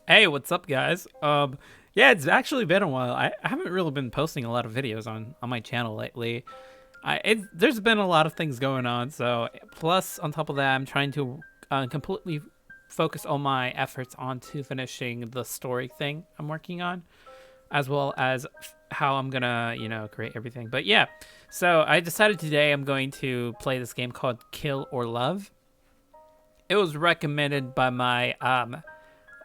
Hey, what's up, guys? Yeah, it's actually been a while. I haven't really been posting a lot of videos on my channel lately. There's been a lot of things going on. So plus on top of that, I'm trying to completely focus all my efforts onto finishing the story thing I'm working on, as well as how I'm gonna create everything. But yeah, so I decided today I'm going to play this game called Kill or Love. It was recommended by my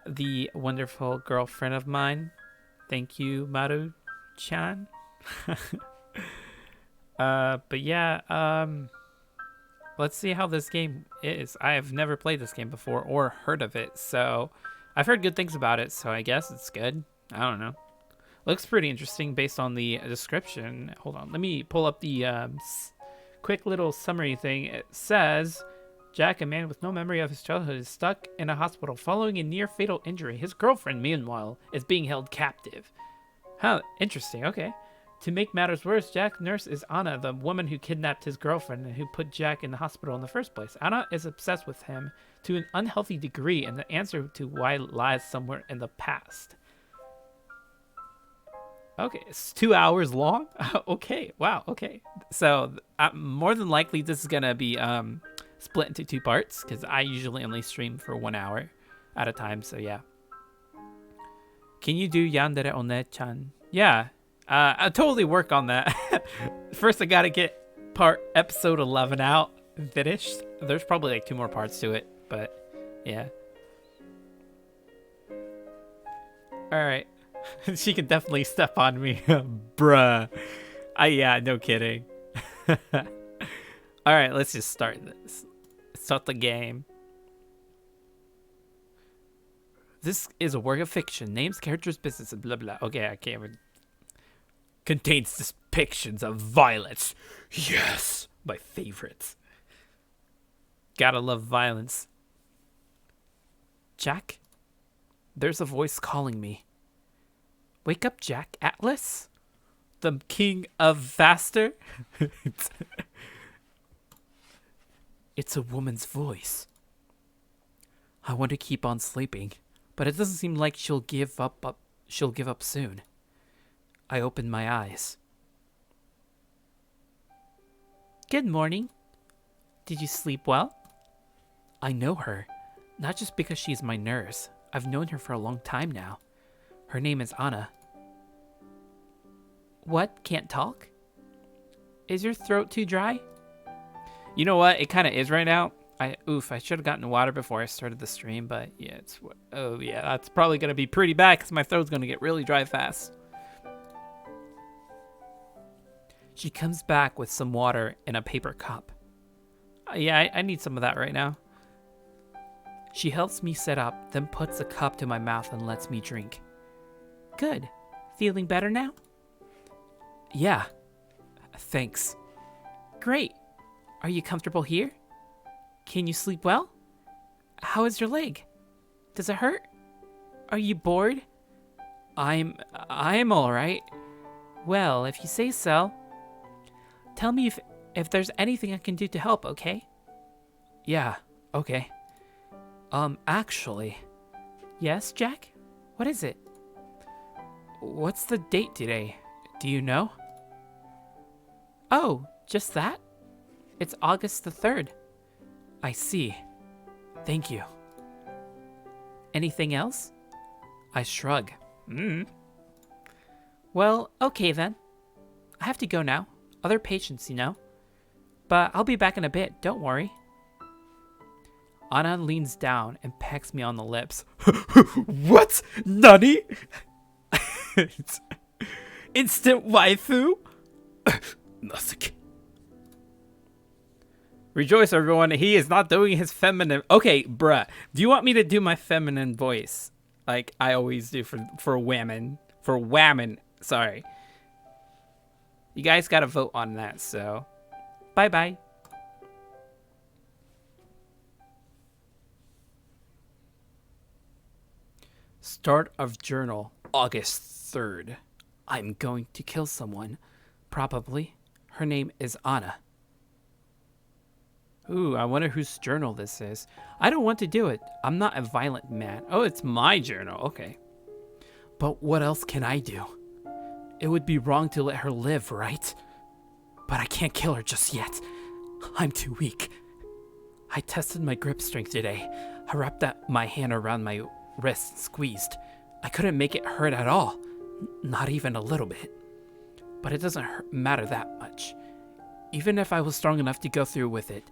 the wonderful girlfriend of mine. Thank you, Maru-chan. But yeah, let's see how this game is. I have never played this game before or heard of it, so I've heard good things about it, so I guess it's good. I don't know. Looks pretty interesting based on the description. Hold on, let me pull up the quick little summary thing. It says, Jack, a man with no memory of his childhood, is stuck in a hospital following a near-fatal injury. His girlfriend, meanwhile, is being held captive. Huh, interesting, okay. To make matters worse, Jack's nurse is Anna, the woman who kidnapped his girlfriend and who put Jack in the hospital in the first place. Anna is obsessed with him to an unhealthy degree, and the answer to why lies somewhere in the past. Okay, it's 2 hours long? Okay, wow, okay. So, more than likely, this is gonna be split into 2 parts, because I usually only stream for 1 hour at a time, so yeah. Can you do Yandere One-chan? Yeah, I'll totally work on that. First, I gotta get episode 11 out and finished. There's probably like 2 more parts to it, but yeah. Alright. She can definitely step on me. Bruh. Yeah, no kidding. Alright, let's just start this. Start the game. This is a work of fiction. Names, characters, businesses, blah blah. Okay, I can't even. Contains depictions of violence. Yes! My favorites. Gotta love violence. Jack? There's a voice calling me. Wake up, Jack. Atlas? The king of Vaster? It's a woman's voice. I want to keep on sleeping, but it doesn't seem like she'll give up soon. I opened my eyes. Good morning. Did you sleep well? I know her, not just because she's my nurse. I've known her for a long time now. Her name is Anna. What? Can't talk? Is your throat too dry? You know what? It kind of is right now. I should have gotten water before I started the stream, but yeah, that's probably going to be pretty bad because my throat's going to get really dry fast. She comes back with some water in a paper cup. Yeah, I need some of that right now. She helps me sit up, then puts a cup to my mouth and lets me drink. Good. Feeling better now? Yeah. Thanks. Great. Are you comfortable here? Can you sleep well? How is your leg? Does it hurt? Are you bored? I'm all right. Well, if you say so. Tell me if there's anything I can do to help, okay? Yeah, okay. Actually. Yes, Jack? What is it? What's the date today? Do you know? Oh, just that? It's August the 3rd. I see. Thank you. Anything else? I shrug. Well, okay then. I have to go now. Other patients, you know. But I'll be back in a bit, don't worry. Anna leans down and pecks me on the lips. What? Nani? Instant waifu? Nothing. Rejoice, everyone. He is not doing his feminine. Okay, bruh. Do you want me to do my feminine voice? Like I always do for women. For whammon. Sorry. You guys gotta vote on that, so. Bye-bye. Start of journal, August 3rd. I'm going to kill someone. Probably. Her name is Anna. Ooh, I wonder whose journal this is. I don't want to do it. I'm not a violent man. Oh, it's my journal. Okay. But what else can I do? It would be wrong to let her live, right? But I can't kill her just yet. I'm too weak. I tested my grip strength today. I wrapped my hand around my wrist and squeezed. I couldn't make it hurt at all. Not even a little bit. But it doesn't matter that much. Even if I was strong enough to go through with it,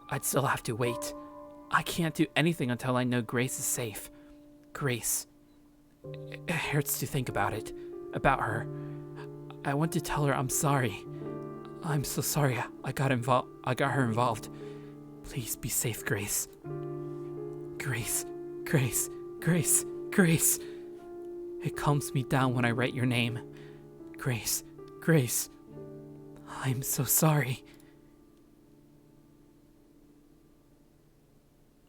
I'd still have to wait. I can't do anything until I know Grace is safe. Grace. It hurts to think about it. About her. I want to tell her I'm sorry. I'm so sorry I got her involved. Please be safe, Grace. Grace. Grace. Grace. Grace. It calms me down when I write your name. Grace. Grace. I'm so sorry.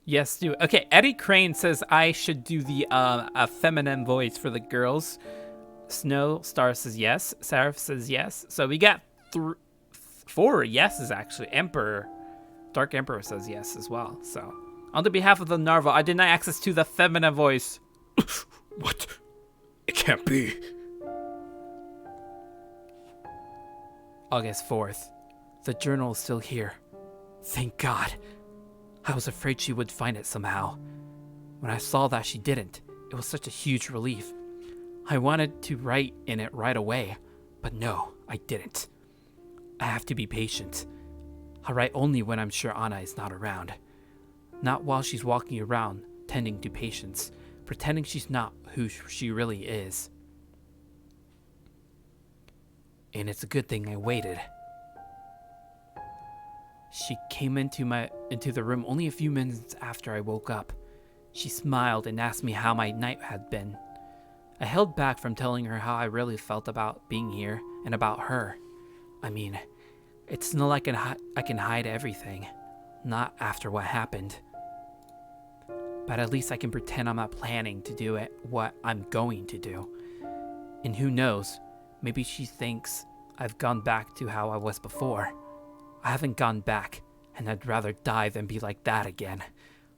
Yes, do it. Okay, Eddie Crane says I should do the a feminine voice for the girls. Snow Star says yes. Seraph says yes. So we got 4 yeses actually. Emperor, Dark Emperor says yes as well. So on the behalf of the Narva, I deny access to the feminine voice. What? It can't be. August 4th. The journal is still here. Thank God. I was afraid she would find it somehow. When I saw that she didn't, it was such a huge relief. I wanted to write in it right away, but no, I didn't. I have to be patient. I'll write only when I'm sure Anna is not around. Not while she's walking around, tending to patients, pretending she's not who she really is. And it's a good thing I waited. She came into the room only a few minutes after I woke up. She smiled and asked me how my night had been. I held back from telling her how I really felt about being here and about her. I mean, it's not like I can hide everything. Not after what happened. But at least I can pretend I'm not planning to do what I'm going to do. And who knows, maybe she thinks I've gone back to how I was before. I haven't gone back, and I'd rather die than be like that again.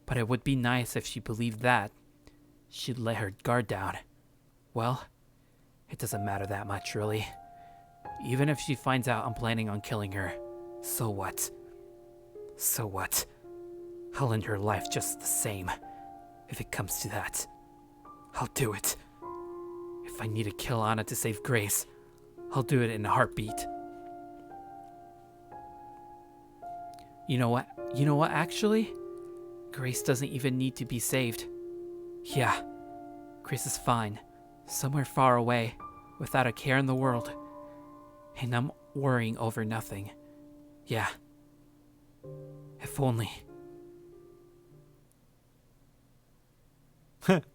But it would be nice if she believed that. She'd let her guard down. Well, it doesn't matter that much, really. Even if she finds out I'm planning on killing her, so what? So what? I'll end her life just the same. If it comes to that, I'll do it. If I need to kill Anna to save Grace, I'll do it in a heartbeat. You know what, actually? Grace doesn't even need to be saved. Yeah, Grace is fine. Somewhere far away, without a care in the world. And I'm worrying over nothing. Yeah. If only.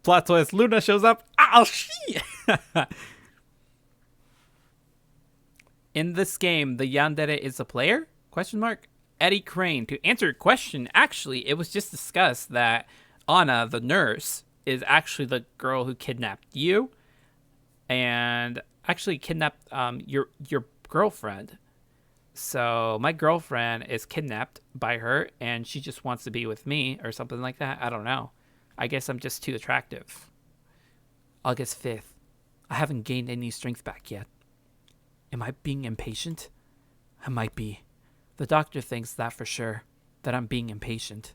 Plot twist, Luna shows up. Oh, shit! In this game, the yandere is a player? Question mark. Eddie Crane, to answer your question, actually, it was just discussed that Anna, the nurse, is actually the girl who kidnapped you, and actually kidnapped your girlfriend. So my girlfriend is kidnapped by her, and she just wants to be with me, or something like that. I don't know. I guess I'm just too attractive. August 5th. I haven't gained any strength back yet. Am I being impatient? I might be. The doctor thinks that for sure, that I'm being impatient.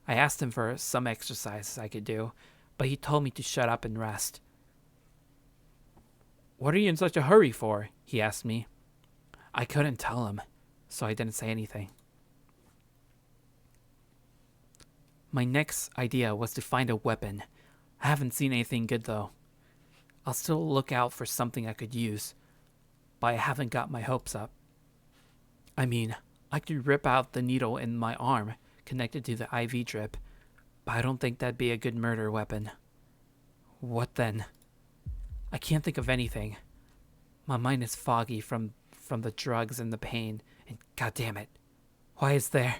I asked him for some exercises I could do, but he told me to shut up and rest. What are you in such a hurry for? He asked me. I couldn't tell him, so I didn't say anything. My next idea was to find a weapon. I haven't seen anything good though. I'll still look out for something I could use, but I haven't got my hopes up. I mean, I could rip out the needle in my arm connected to the IV drip, but I don't think that'd be a good murder weapon. What then? I can't think of anything. My mind is foggy from the drugs and the pain, and goddammit, why is there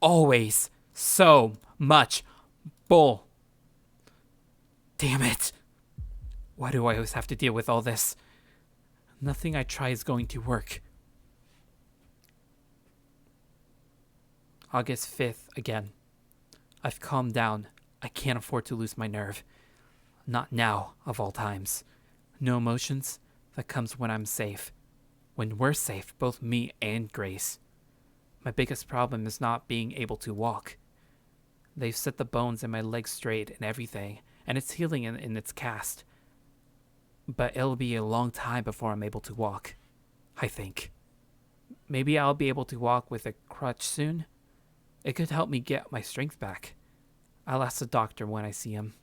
always so much bull? Damn it. Why do I always have to deal with all this? Nothing I try is going to work. August 5th again. I've calmed down. I can't afford to lose my nerve. Not now, of all times. No emotions. That comes when I'm safe. When we're safe, both me and Grace. My biggest problem is not being able to walk. They've set the bones in my legs straight and everything, and it's healing in its cast. But it'll be a long time before I'm able to walk, I think. Maybe I'll be able to walk with a crutch soon. It could help me get my strength back. I'll ask the doctor when I see him.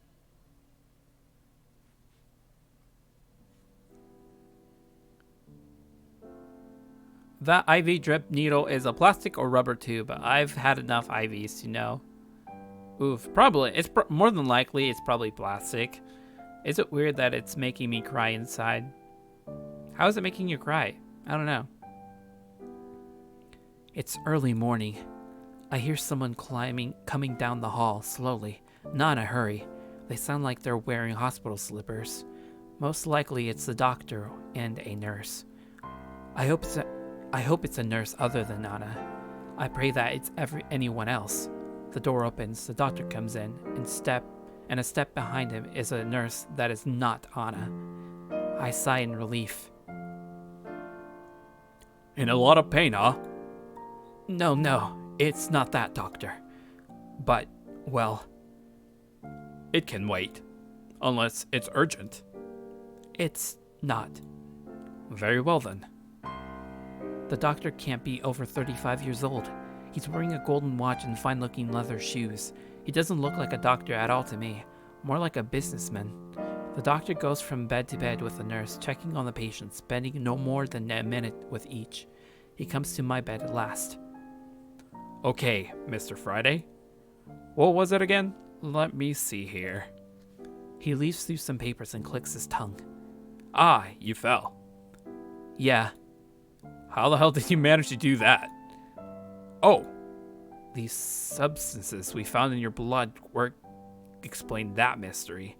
That IV drip needle is a plastic or rubber tube. I've had enough IVs to know. Oof, probably. It's more than likely it's probably plastic. Is it weird that it's making me cry inside? How is it making you cry? I don't know. It's early morning. I hear someone coming down the hall slowly, not in a hurry. They sound like they're wearing hospital slippers. Most likely it's the doctor and a nurse. I hope it's a nurse other than Anna. I pray that it's anyone else. The door opens, the doctor comes in, and a step behind him is a nurse that is not Anna. I sigh in relief. In a lot of pain, huh? No, it's not that, doctor. But, well... It can wait. Unless it's urgent. It's not. Very well then. The doctor can't be over 35 years old. He's wearing a golden watch and fine-looking leather shoes. He doesn't look like a doctor at all to me, more like a businessman. The doctor goes from bed to bed with the nurse, checking on the patients, spending no more than a minute with each. He comes to my bed at last. Okay, Mr. Friday. What was it again? Let me see here. He leaves through some papers and clicks his tongue. Ah, you fell. Yeah. How the hell did you manage to do that? Oh, These substances we found in your blood work explain that mystery.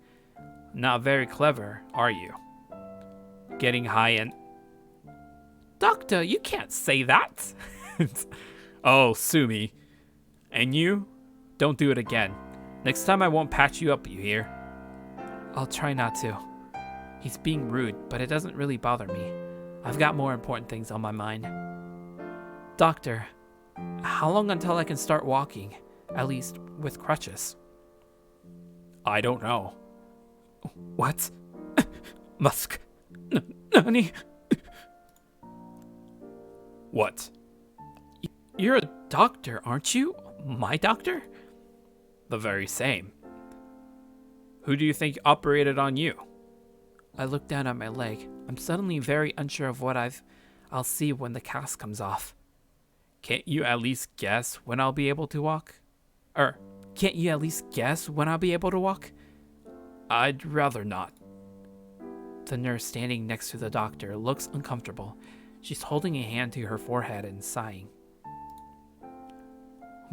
Not very clever, are you? getting high and... Doctor, you can't say that. Oh, sue me. And you? Don't do it again. Next time I won't patch you up, you hear? I'll try not to. He's being rude, but it doesn't really bother me. I've got more important things on my mind. Doctor, how long until I can start walking? At least with crutches. I don't know. What? Musk. Nani? What? You're a doctor, aren't you? My doctor? The very same. Who do you think operated on you? I look down at my leg. I'm suddenly very unsure of what I'll see when the cast comes off. Can't you at least guess when I'll be able to walk? Can't you at least guess when I'll be able to walk? I'd rather not. The nurse standing next to the doctor looks uncomfortable. She's holding a hand to her forehead and sighing.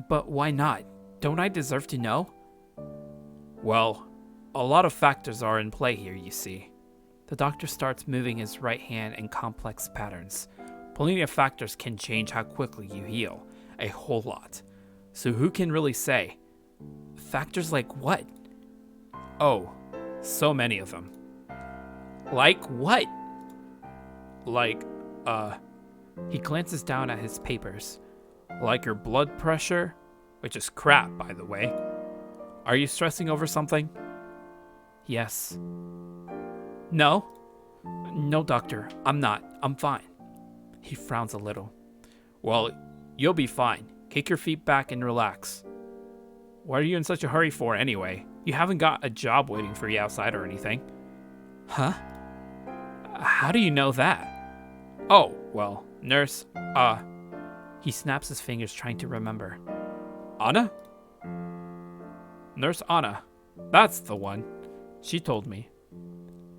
But why not? Don't I deserve to know? Well, a lot of factors are in play here, you see. The doctor starts moving his right hand in complex patterns. Plenty of factors can change how quickly you heal. A whole lot. So who can really say? Factors like what? Oh, so many of them. Like what? Like, He glances down at his papers. Like your blood pressure? Which is crap, by the way. Are you stressing over something? Yes. No? No, doctor. I'm not. I'm fine. He frowns a little. Well, you'll be fine. Kick your feet back and relax. What are you in such a hurry for anyway? You haven't got a job waiting for you outside or anything. Huh? How do you know that? Oh, well, nurse, He snaps his fingers trying to remember. Anna? Nurse Anna. That's the one. She told me.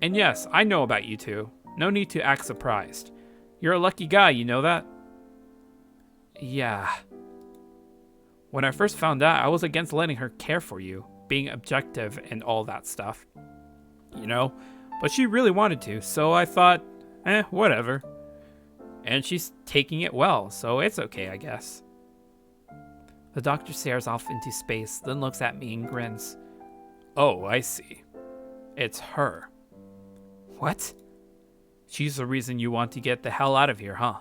And yes, I know about you two. No need to act surprised. You're a lucky guy, you know that? Yeah. When I first found out, I was against letting her care for you, being objective and all that stuff. You know? But she really wanted to, so I thought, whatever. And she's taking it well, so it's okay, I guess. The doctor stares off into space, then looks at me and grins. Oh, I see. It's her. What? She's the reason you want to get the hell out of here, huh?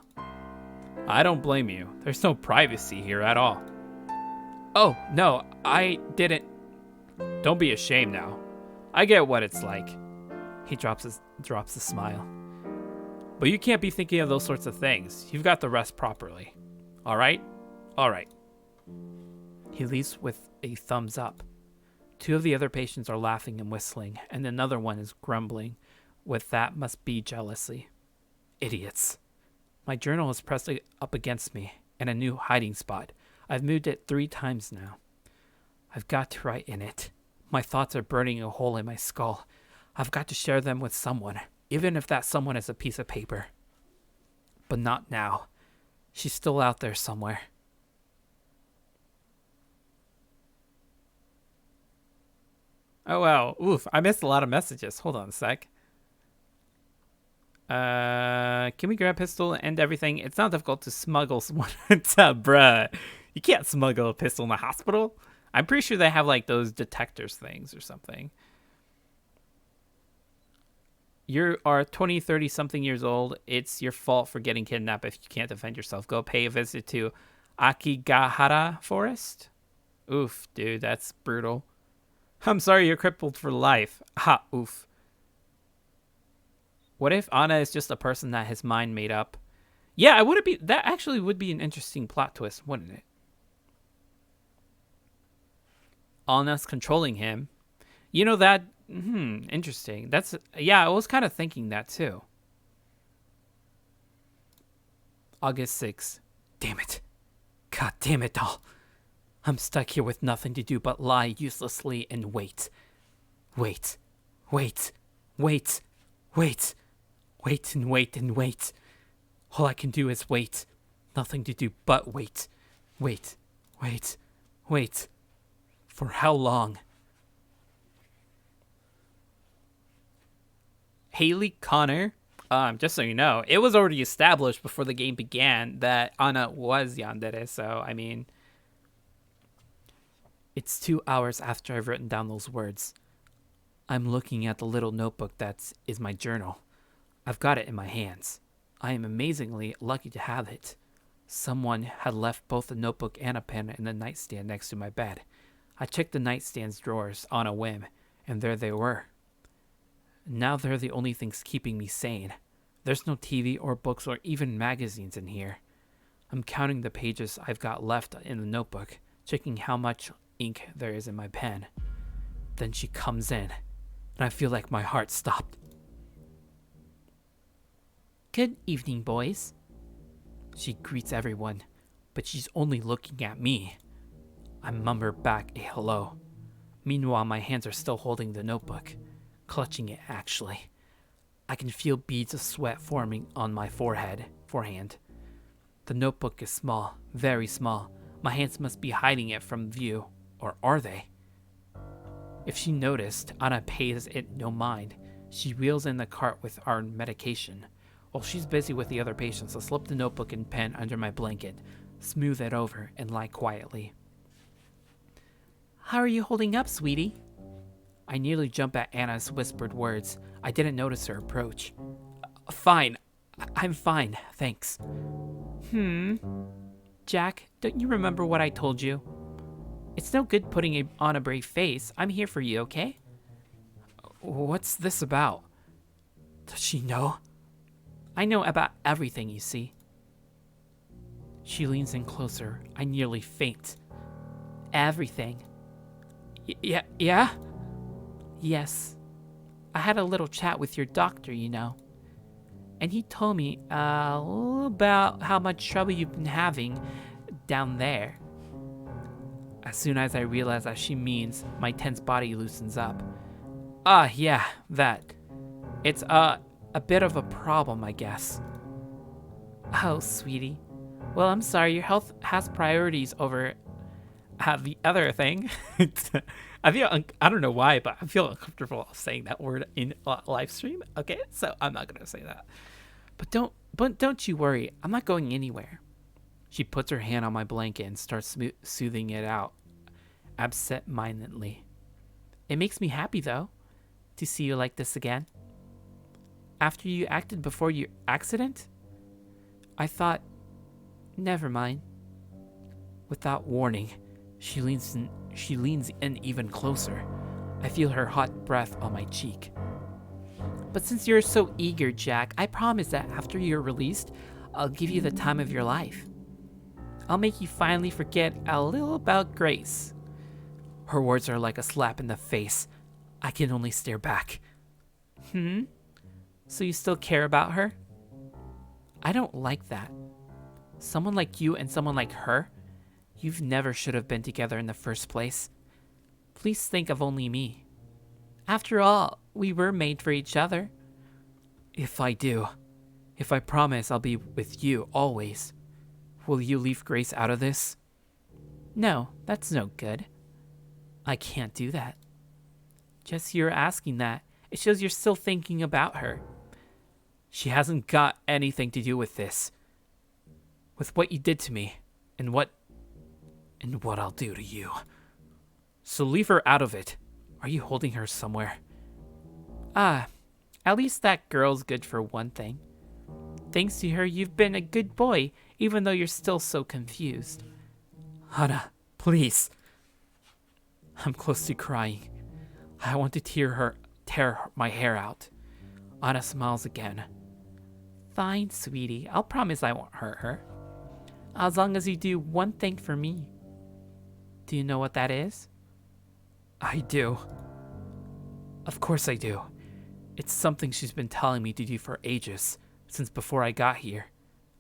I don't blame you. There's no privacy here at all. Oh, no, I didn't. Don't be ashamed now. I get what it's like. He drops a smile. But you can't be thinking of those sorts of things. You've got to rest properly. All right? All right. He leaves with a thumbs up. 2 of the other patients are laughing and whistling, and another one is grumbling with that must be jealousy. Idiots. My journal is pressed up against me in a new hiding spot. I've moved it 3 times now. I've got to write in it. My thoughts are burning a hole in my skull. I've got to share them with someone, even if that someone is a piece of paper. But not now. She's still out there somewhere. Oh, wow. Oof, I missed a lot of messages. Hold on a sec. Can we grab a pistol and everything? It's not difficult to smuggle someone. Bruh. You can't smuggle a pistol in the hospital. I'm pretty sure they have like those detectors things or something. You are 20, 30 something years old. It's your fault for getting kidnapped if you can't defend yourself. Go pay a visit to Akigahara Forest. Oof, dude, that's brutal. I'm sorry you're crippled for life. Ha, oof. What if Anna is just a person that his mind made up? Yeah, it would be. That actually would be an interesting plot twist, wouldn't it? Anna's controlling him. You know that? Interesting. That's yeah. I was kind of thinking that too. August 6th. Damn it! God damn it all! I'm stuck here with nothing to do but lie uselessly and wait. Wait. Wait. Wait. Wait. Wait and wait and wait. All I can do is wait. Nothing to do but wait. Wait. Wait. Wait. For how long? Haley Connor. Just so you know, it was already established before the game began that Anna was yandere, so, I mean... It's 2 hours after I've written down those words. I'm looking at the little notebook that is my journal. I've got it in my hands. I am amazingly lucky to have it. Someone had left both the notebook and a pen in the nightstand next to my bed. I checked the nightstand's drawers on a whim, and there they were. Now they're the only things keeping me sane. There's no TV or books or even magazines in here. I'm counting the pages I've got left in the notebook, checking how much ink there is in my pen. Then she comes in, and I feel like my heart stopped. Good evening, boys. She greets everyone, but she's only looking at me. I mumble back a hello. Meanwhile, my hands are still holding the notebook, clutching it actually. I can feel beads of sweat forming on my forehand. The notebook is small, very small. My hands must be hiding it from view, or are they? If she noticed, Anna pays it no mind. She wheels in the cart with our medication. While she's busy with the other patients, I slip the notebook and pen under my blanket, smooth it over, and lie quietly. How are you holding up, sweetie? I nearly jump at Anna's whispered words. I didn't notice her approach. Fine. I'm fine, thanks. Jack, don't you remember what I told you? It's no good putting on a brave face. I'm here for you, okay? What's this about? Does she know? I know about everything, you see. She leans in closer. I nearly faint. Everything. Yeah? Yes. I had a little chat with your doctor, you know. And he told me about how much trouble you've been having down there. As soon as I realize that she means, my tense body loosens up. Yeah, that. It's a bit of a problem, I guess. Oh, sweetie. Well, I'm sorry, your health has priorities over the other thing. I don't know why, but I feel uncomfortable saying that word in live stream. Okay, so I'm not gonna say that. But don't you worry. I'm not going anywhere. She puts her hand on my blanket and starts soothing it out, absent-mindedly. It makes me happy, though, to see you like this again. After you acted before your accident, I thought, never mind. Without warning, she leans in even closer. I feel her hot breath on my cheek. But since you're so eager, Jack, I promise that after you're released, I'll give you the time of your life. I'll make you finally forget a little about Grace. Her words are like a slap in the face. I can only stare back. So you still care about her? I don't like that. Someone like you and someone like her? You've never should have been together in the first place. Please think of only me. After all, we were made for each other. If I promise I'll be with you always, will you leave Grace out of this? No, that's no good. I can't do that. Just you're asking that, it shows you're still thinking about her. She hasn't got anything to do with this. With what you did to me, and what I'll do to you. So leave her out of it. Are you holding her somewhere? At least that girl's good for one thing. Thanks to her, you've been a good boy, even though you're still so confused. Hana, please. I'm close to crying. I want to tear my hair out. Anna smiles again. Fine, sweetie. I'll promise I won't hurt her. As long as you do one thing for me. Do you know what that is? I do. Of course I do. It's something she's been telling me to do for ages, since before I got here.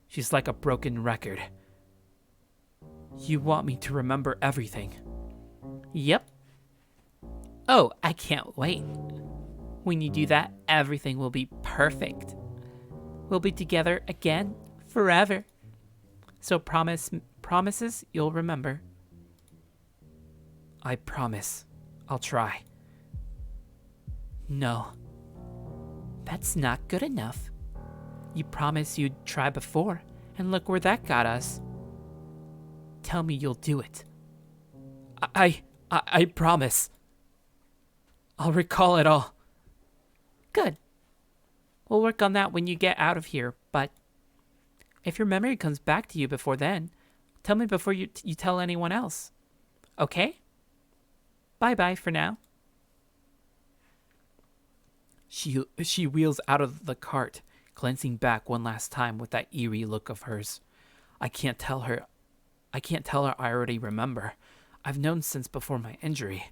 She's like a broken record. You want me to remember everything? Yep. Oh, I can't wait. When you do that, everything will be perfect. We'll be together again, forever. So promises you'll remember. I promise. I'll try. No. That's not good enough. You promised you'd try before, and look where that got us. Tell me you'll do it. I promise. I'll recall it all. Good. We'll work on that when you get out of here, but if your memory comes back to you before then, tell me before you tell anyone else. Okay? Bye-bye for now. She wheels out of the cart, glancing back one last time with that eerie look of hers. I can't tell her I already remember. I've known since before my injury.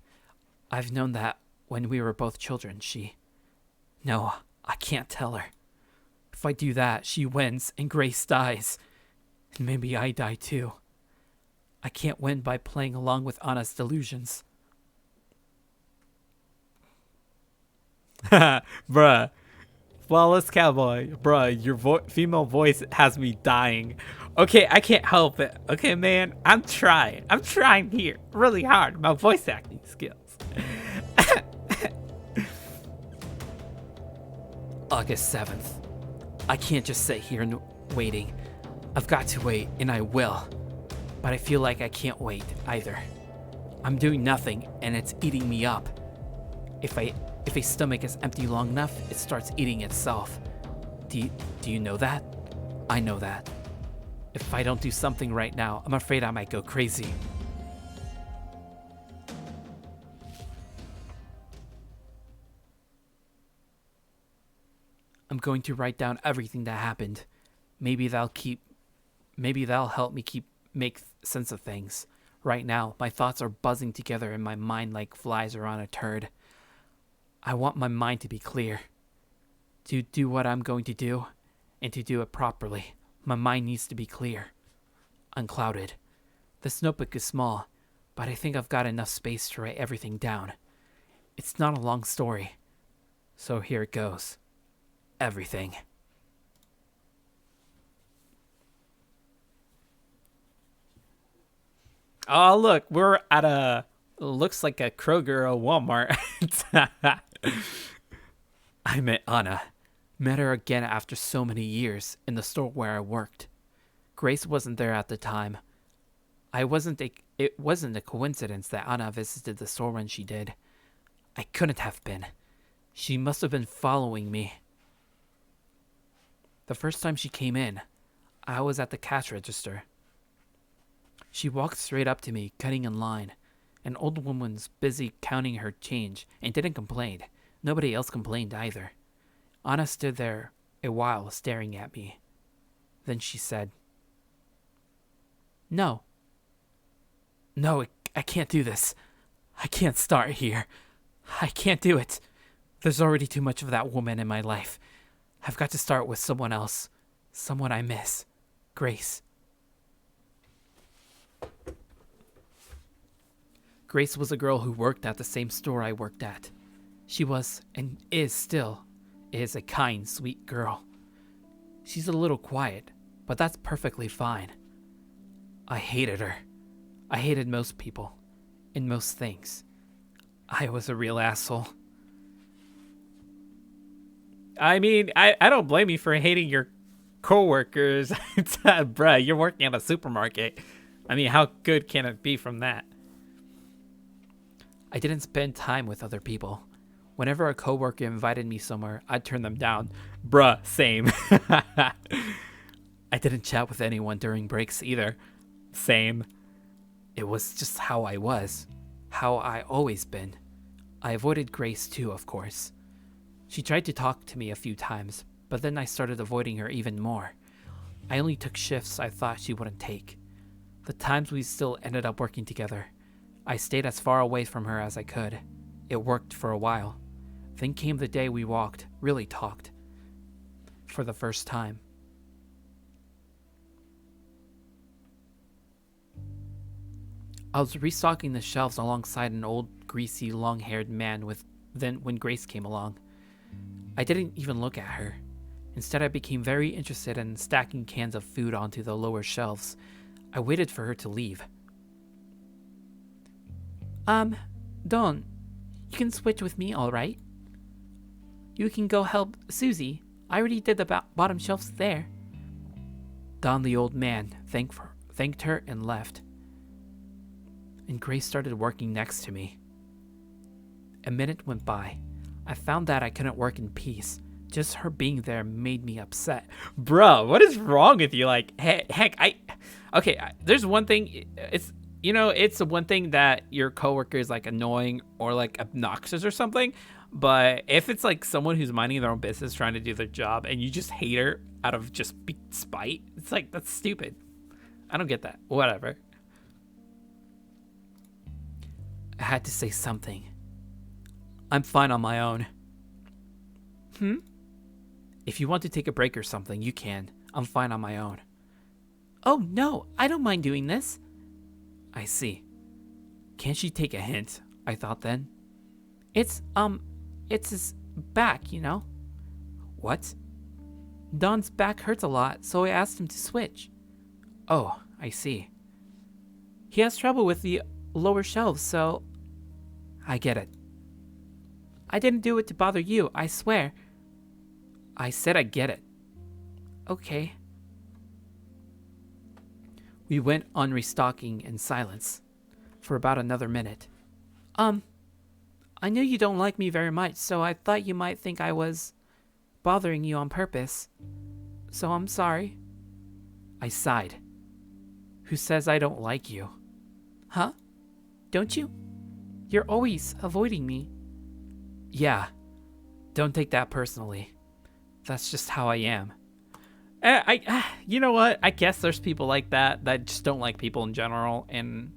I've known that when we were both children, No, I can't tell her. If I do that, she wins and Grace dies. And maybe I die too. I can't win by playing along with Anna's delusions. Bruh. Flawless Cowboy. Bruh, your female voice has me dying. Okay, I can't help it. Okay, man, I'm trying. I'm trying here really hard. My voice acting skills. August 7th. I can't just sit here and waiting. I've got to wait, and I will. But I feel like I can't wait either. I'm doing nothing, and it's eating me up. If a stomach is empty long enough, it starts eating itself. Do you know that? I know that. If I don't do something right now, I'm afraid I might go crazy. I'm going to write down everything that happened. Maybe that'll help me make sense of things. Right now, my thoughts are buzzing together in my mind like flies around a turd. I want my mind to be clear. To do what I'm going to do, and to do it properly, my mind needs to be clear. Unclouded. This notebook is small, but I think I've got enough space to write everything down. It's not a long story. So here it goes. Everything. Oh, look, we're at looks like a Kroger or Walmart. I met Anna. Met her again after so many years in the store where I worked. Grace wasn't there at the time. It wasn't a coincidence that Anna visited the store when she did. I couldn't have been. She must have been following me. The first time she came in, I was at the cash register. She walked straight up to me, cutting in line. An old woman's busy counting her change and didn't complain. Nobody else complained either. Anna stood there a while staring at me. Then she said, No, I can't do this. I can't start here. I can't do it. There's already too much of that woman in my life. I've got to start with someone else. Someone I miss. Grace. Grace was a girl who worked at the same store I worked at. She was, and is a kind, sweet girl. She's a little quiet, but that's perfectly fine. I hated her. I hated most people, and most things. I was a real asshole. I mean, I don't blame you for hating your coworkers. Bruh, you're working at a supermarket. I mean, how good can it be from that? I didn't spend time with other people. Whenever a coworker invited me somewhere, I'd turn them down. Bruh, same. I didn't chat with anyone during breaks either. Same. It was just how I was. How I always been. I avoided Grace too, of course. She tried to talk to me a few times, but then I started avoiding her even more. I only took shifts I thought she wouldn't take. The times we still ended up working together, I stayed as far away from her as I could. It worked for a while. Then came the day we really talked. For the first time. I was restocking the shelves alongside an old, greasy, long-haired man when Grace came along. I didn't even look at her. Instead, I became very interested in stacking cans of food onto the lower shelves. I waited for her to leave. Don, you can switch with me, alright? You can go help Susie. I already did the bottom shelves there. Don, the old man, thanked her and left. And Grace started working next to me. A minute went by. I found that I couldn't work in peace. Just her being there made me upset. Bro, what is wrong with you? Like, there's one thing. It's the one thing that your coworker is like annoying or like obnoxious or something. But if it's like someone who's minding their own business, trying to do their job, and you just hate her out of just spite, it's like, that's stupid. I don't get that. Whatever. I had to say something. I'm fine on my own. If you want to take a break or something, you can. I'm fine on my own. Oh, no, I don't mind doing this. I see. Can't she take a hint? I thought then. It's his back, you know? What? Don's back hurts a lot, so I asked him to switch. Oh, I see. He has trouble with the lower shelves, so... I get it. I didn't do it to bother you, I swear. I said I get it. Okay. We went on restocking in silence for about another minute. I knew you don't like me very much, so I thought you might think I was bothering you on purpose. So I'm sorry. I sighed. Who says I don't like you? Huh? Don't you? You're always avoiding me. Yeah. Don't take that personally. That's just how I am. You know what? I guess there's people like that just don't like people in general, and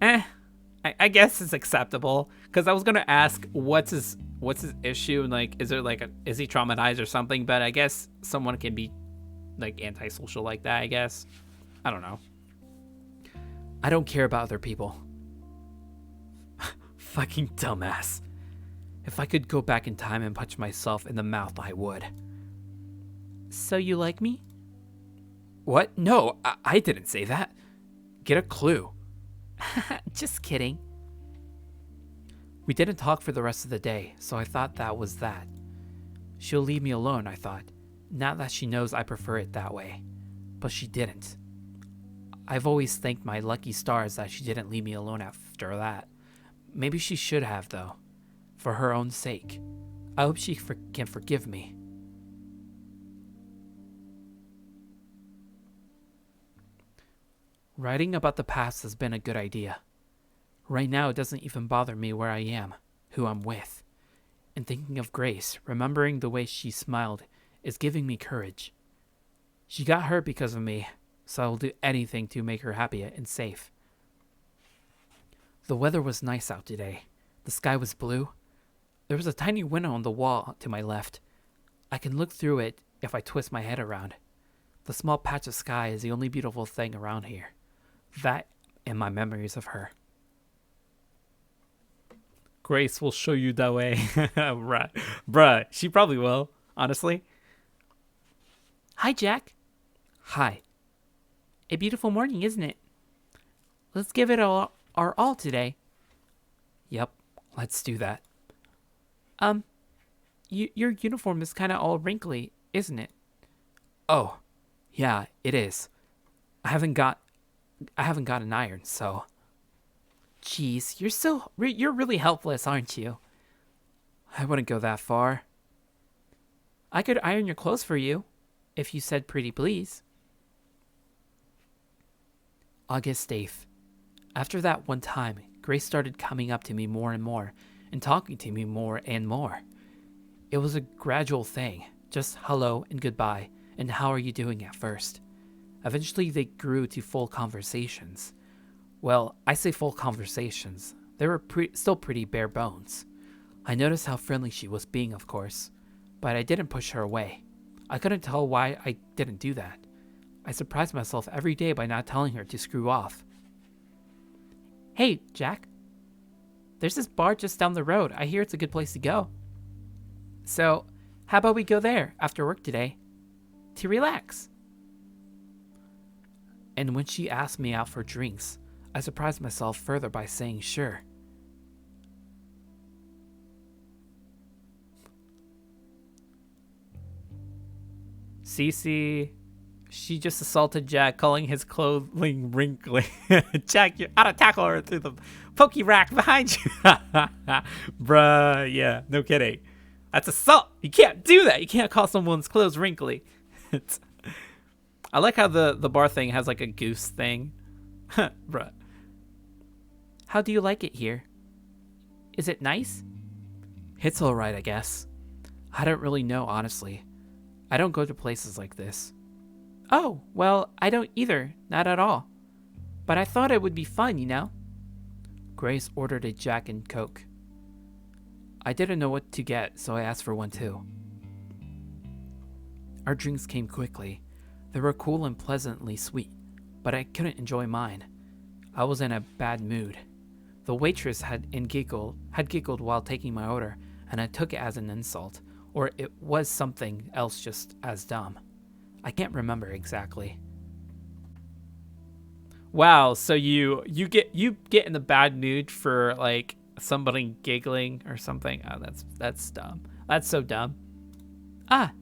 I guess it's acceptable. Because I was gonna ask what's his issue, and like, is he traumatized or something? But I guess someone can be like antisocial like that. I guess. I don't know. I don't care about other people. Fucking dumbass. If I could go back in time and punch myself in the mouth, I would. So you like me? What? No, I didn't say that. Get a clue. Just kidding. We didn't talk for the rest of the day, so I thought that was that. She'll leave me alone, I thought, now that she knows I prefer it that way. but she didn't. I've always thanked my lucky stars that she didn't leave me alone after that. Maybe she should have, though, for her own sake. I hope she can forgive me. Writing about the past has been a good idea. Right now, it doesn't even bother me where I am, who I'm with. And thinking of Grace, remembering the way she smiled, is giving me courage. She got hurt because of me, so I will do anything to make her happy and safe. The weather was nice out today. The sky was blue. There was a tiny window on the wall to my left. I can look through it if I twist my head around. The small patch of sky is the only beautiful thing around here. That and my memories of her. Grace will show you the way. Bruh, she probably will, honestly. Hi, Jack. Hi. A beautiful morning, isn't it? Let's give it our all today. Yep, let's do that. Your uniform is kind of all wrinkly, isn't it? Oh, yeah, it is. I haven't got an iron, so. Jeez, you're really helpless, aren't you? I wouldn't go that far. I could iron your clothes for you, if you said pretty please. August 8th. After that one time, Grace started coming up to me more and more, and talking to me more and more. It was a gradual thing, just hello and goodbye, and how are you doing at first. Eventually they grew to full conversations. Well, I say full conversations. They were still pretty bare bones. I noticed how friendly she was being, of course, but I didn't push her away. I couldn't tell why I didn't do that. I surprised myself every day by not telling her to screw off. Hey, Jack. There's this bar just down the road. I hear it's a good place to go. So, how about we go there after work today? To relax. And when she asked me out for drinks, I surprised myself further by saying sure. Cece, she just assaulted Jack, calling his clothing wrinkly. Jack, you ought to tackle her through the pokey rack behind you. Bruh, yeah, no kidding. That's assault. You can't do that. You can't call someone's clothes wrinkly. I like how the bar thing has like a goose thing. Bruh. How do you like it here? Is it nice? It's alright, I guess. I don't really know, honestly. I don't go to places like this. Oh, well, I don't either. Not at all. But I thought it would be fun, you know? Grace ordered a Jack and Coke. I didn't know what to get, so I asked for one too. Our drinks came quickly. They were cool and pleasantly sweet, but I couldn't enjoy mine. I was in a bad mood. The waitress had giggled while taking my order, and I took it as an insult, or it was something else just as dumb. I can't remember exactly. Wow, so you get in the bad mood for like somebody giggling or something. Oh, that's dumb. That's so dumb. Ah,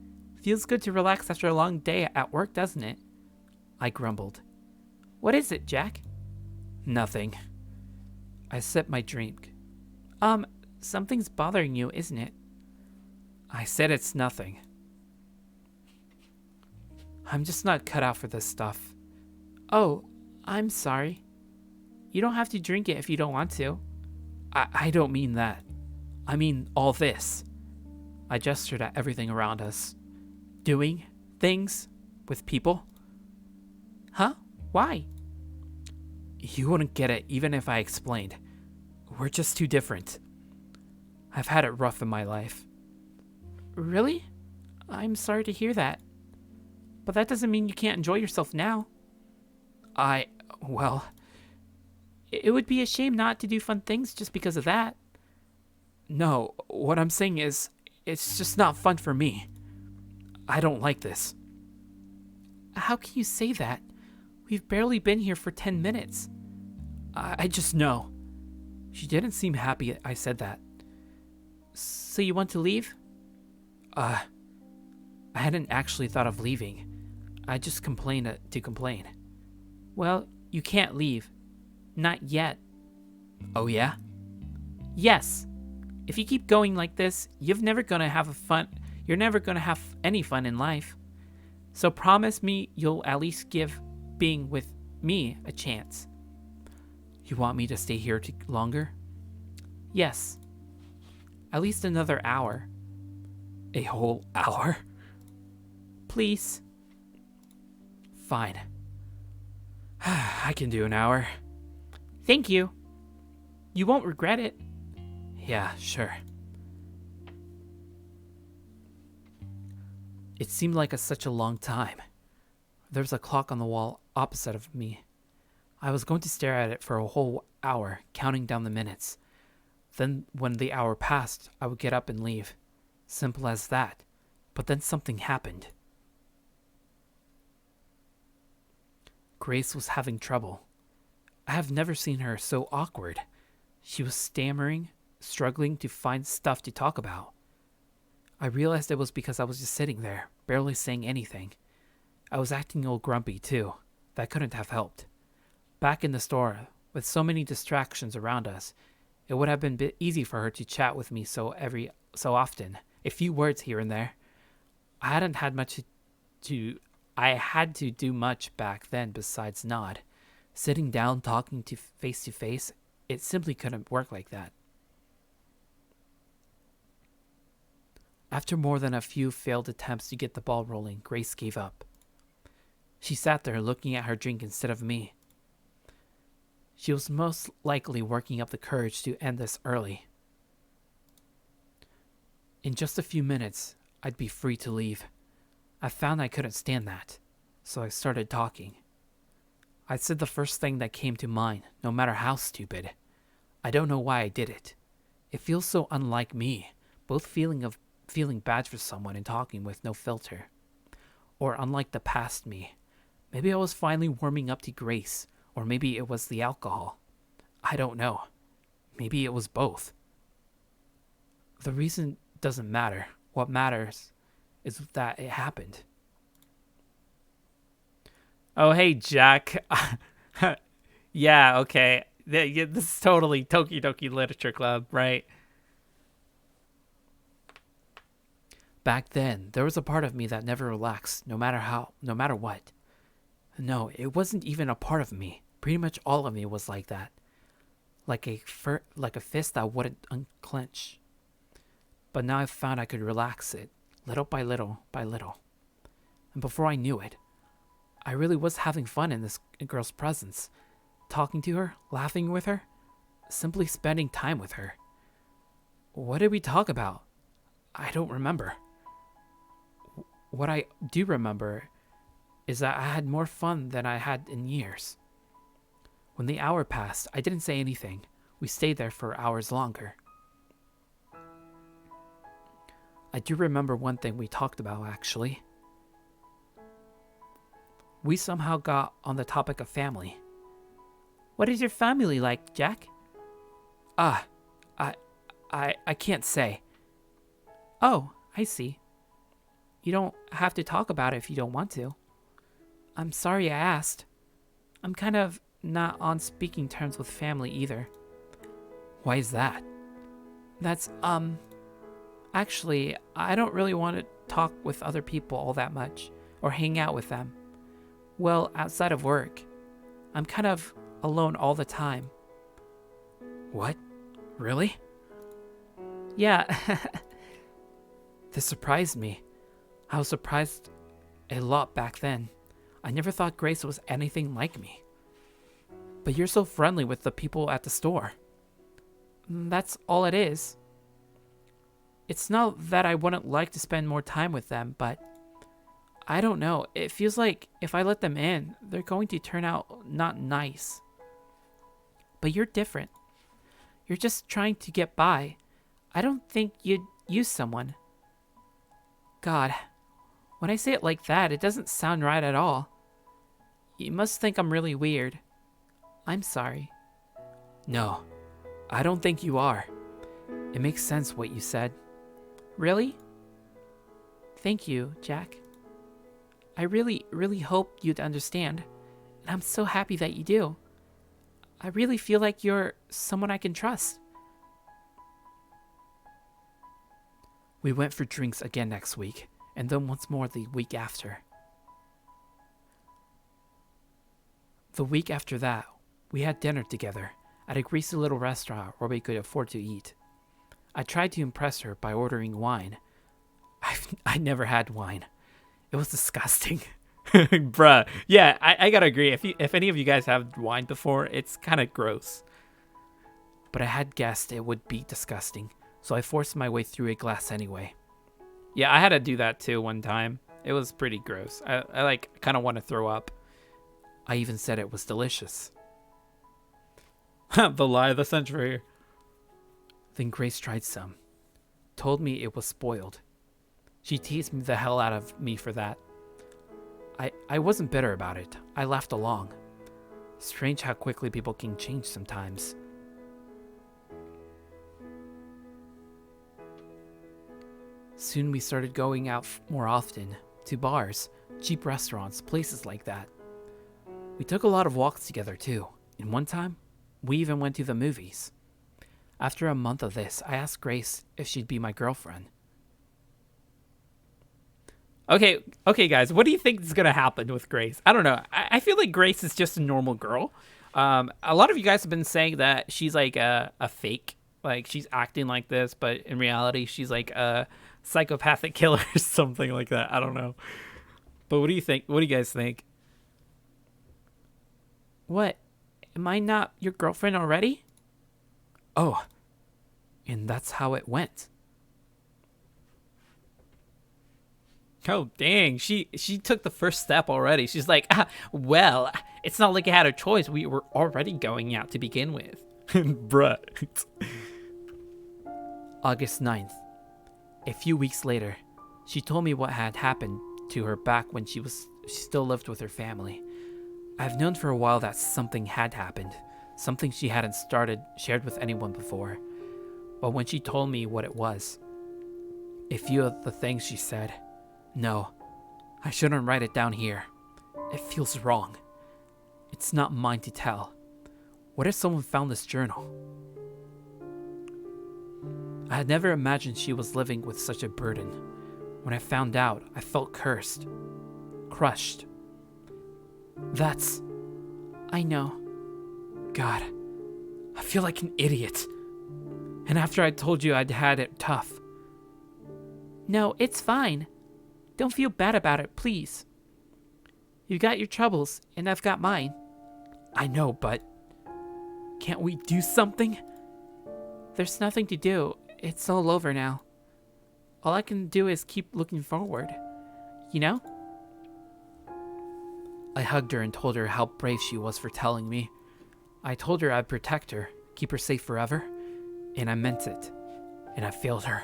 feels good to relax after a long day at work, doesn't it? I grumbled. What is it, Jack? Nothing. I sipped my drink. Something's bothering you, isn't it? I said it's nothing. I'm just not cut out for this stuff. Oh, I'm sorry. You don't have to drink it if you don't want to. I don't mean that. I mean all this. I gestured at everything around us. Doing things with people. Huh? Why? You wouldn't get it even if I explained. We're just too different. I've had it rough in my life. Really? I'm sorry to hear that. But that doesn't mean you can't enjoy yourself now. Well, it would be a shame not to do fun things just because of that. No, what I'm saying is, it's just not fun for me. I don't like this. How can you say that? We've barely been here for 10 minutes. I just know. She didn't seem happy I said that. So you want to leave? I hadn't actually thought of leaving. I just complain to complain. Well, you can't leave. Not yet. Oh yeah? Yes. If you keep going like this, you're never gonna have any fun in life. So promise me you'll at least give being with me a chance. You want me to stay here longer? Yes. At least another hour. A whole hour? Please. Fine. I can do an hour. Thank you. You won't regret it. Yeah, sure. It seemed like such a long time. There was a clock on the wall opposite of me. I was going to stare at it for a whole hour, counting down the minutes. Then, when the hour passed, I would get up and leave. Simple as that. But then something happened. Grace was having trouble. I have never seen her so awkward. She was stammering, struggling to find stuff to talk about. I realized it was because I was just sitting there, barely saying anything. I was acting all grumpy too. That couldn't have helped. Back in the store, with so many distractions around us, it would have been easy for her to chat with me so often, a few words here and there. I had to do much back then besides nod. Sitting down, talking to face, it simply couldn't work like that. After more than a few failed attempts to get the ball rolling, Grace gave up. She sat there looking at her drink instead of me. She was most likely working up the courage to end this early. In just a few minutes, I'd be free to leave. I found I couldn't stand that, so I started talking. I said the first thing that came to mind, no matter how stupid. I don't know why I did it. It feels so unlike me, both feeling bad for someone and talking with no filter. Or unlike the past me. Maybe I was finally warming up to Grace, or maybe it was the alcohol. I don't know. Maybe it was both. The reason doesn't matter. What matters is that it happened. Oh, hey, Jack. Yeah, okay. This is totally Toki Doki Literature Club, right? Back then, there was a part of me that never relaxed, no matter what. No, it wasn't even a part of me. Pretty much all of me was like that. Like a fist that wouldn't unclench. But now I found I could relax it, little by little by little. And before I knew it, I really was having fun in this girl's presence. Talking to her, laughing with her, simply spending time with her. What did we talk about? I don't remember. What I do remember is that I had more fun than I had in years. When the hour passed, I didn't say anything. We stayed there for hours longer. I do remember one thing we talked about, actually. We somehow got on the topic of family. What is your family like, Jack? I can't say. Oh, I see. You don't have to talk about it if you don't want to. I'm sorry I asked. I'm kind of not on speaking terms with family either. Why is that? That's, actually, I don't really want to talk with other people all that much, or hang out with them. Well, outside of work. I'm kind of alone all the time. What? Really? Yeah. This surprised me. I was surprised a lot back then. I never thought Grace was anything like me. But you're so friendly with the people at the store. That's all it is. It's not that I wouldn't like to spend more time with them, but I don't know. It feels like if I let them in, they're going to turn out not nice. But you're different. You're just trying to get by. I don't think you'd use someone. God, when I say it like that, it doesn't sound right at all. You must think I'm really weird. I'm sorry. No, I don't think you are. It makes sense what you said. Really? Thank you, Jack. I really, really hoped you'd understand, and I'm so happy that you do. I really feel like you're someone I can trust. We went for drinks again next week, and then once more the week after. The week after that, we had dinner together at a greasy little restaurant where we could afford to eat. I tried to impress her by ordering wine. I never had wine. It was disgusting. Bruh. Yeah, I gotta agree. If any of you guys have wine before, it's kind of gross. But I had guessed it would be disgusting, so I forced my way through a glass anyway. Yeah, I had to do that too one time. It was pretty gross. I like kind of want to throw up. I even said it was delicious. The lie of the century. Then Grace tried some. Told me it was spoiled. She teased me the hell out of me for that. I wasn't bitter about it. I laughed along. Strange how quickly people can change sometimes. Soon we started going out more often, to bars, cheap restaurants, places like that. We took a lot of walks together too, and one time, we even went to the movies. After a month of this, I asked Grace if she'd be my girlfriend. Okay, guys, what do you think is gonna happen with Grace? I don't know. I feel like Grace is just a normal girl. A lot of you guys have been saying that she's like a fake, like she's acting like this, but in reality, she's like a psychopathic killer or something like that. I don't know. But what do you think? What do you guys think? What? Am I not your girlfriend already? Oh, and that's how it went. Oh, dang. She took the first step already. She's like, well, it's not like I had a choice. We were already going out to begin with. Bruh. August 9th. A few weeks later, she told me what had happened to her back when she still lived with her family. I've known for a while that something had happened, something she hadn't shared with anyone before. But when she told me what it was, a few of the things she said, no, I shouldn't write it down here. It feels wrong. It's not mine to tell. What if someone found this journal? I had never imagined she was living with such a burden. When I found out, I felt cursed, crushed. I know. God, I feel like an idiot. And after I told you I'd had it tough. No, it's fine. Don't feel bad about it, please. You got your troubles, and I've got mine. I know, but can't we do something? There's nothing to do. It's all over now. All I can do is keep looking forward. You know? I hugged her and told her how brave she was for telling me. I told her I'd protect her, keep her safe forever, and I meant it. And I failed her.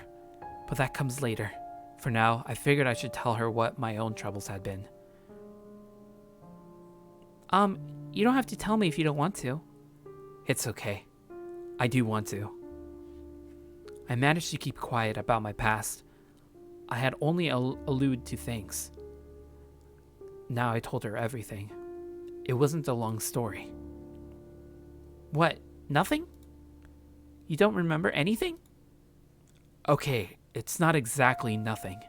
But that comes later. For now, I figured I should tell her what my own troubles had been. You don't have to tell me if you don't want to. It's okay. I do want to. I managed to keep quiet about my past. I had only alluded to things. Now I told her everything. It wasn't a long story. What? Nothing? You don't remember anything? Okay, it's not exactly nothing.